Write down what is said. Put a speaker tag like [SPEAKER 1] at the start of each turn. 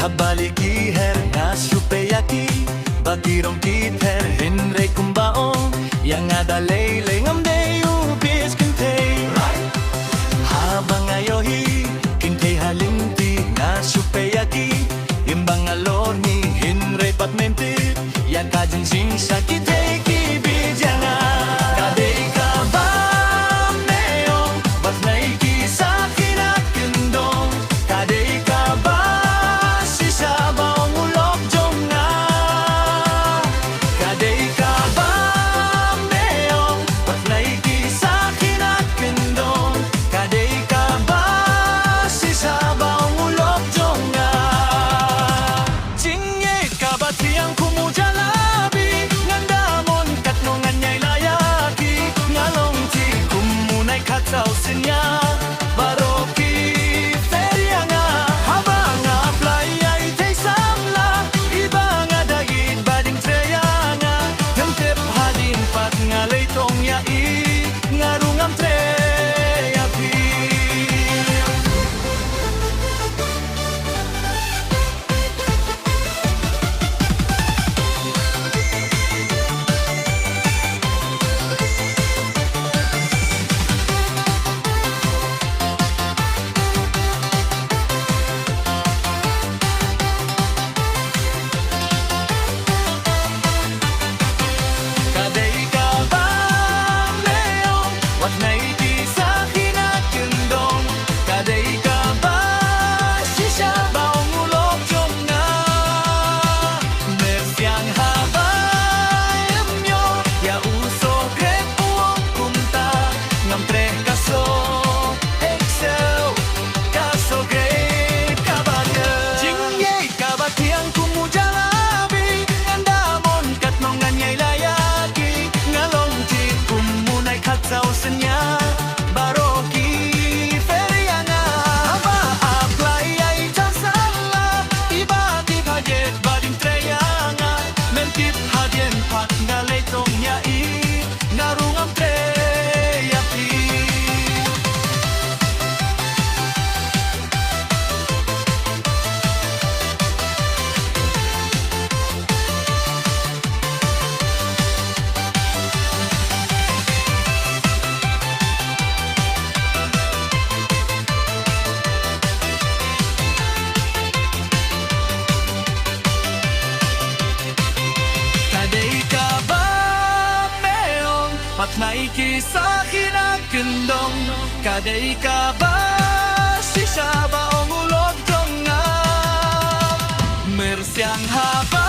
[SPEAKER 1] Habaliki her na supeyaki Bakirong kither hinre kumbaong Yang adalay lengam de ubis kintay Habang ayohi kintay halinti na supeyaki Imbang alor ni hinre patmenti Yang kajeng sing sakit kibid yang kadai ka ba meong Bat naiki sa kinakendong Kadai ka ba si sabaw mulok jong na Kadai ka ba meong Bat naiki sa kinakendong Kadai ka ba si sabaw mulok jong na Jingye ka ba tiyang kumujalabi Ngandamon katnongan niya'y layaki Ngalong ti kumunay kataw sinya Baroki feria nga Habang apply ay tay samla Iba nga dagit bading treya nga Hentep hadin pat nga laytong yai Ngarungam treya pi Kadai ka ba meong Wat naiti sa kinakendong Kadai ka ba si sabaw mulok jong nga Mersiang habay amyo Ya uso grep uong kumta Ngam tre kaso Excel Kaso grep kabanya Jingye kabatiang kumujalabi Ngandamon katnongan niya'y layaki Ngalong ti kumunay kataw sanya Baroki feria nga Aba apply ay tasala Iba ti hadyet bading treya nga Mentip hadyen pat nga laytong yai Ngarungam treya pi Kadai ka ba meong Pat naiki sa kinakendong Kadai ka ba si sabaw mulok jong nga Mersiang haba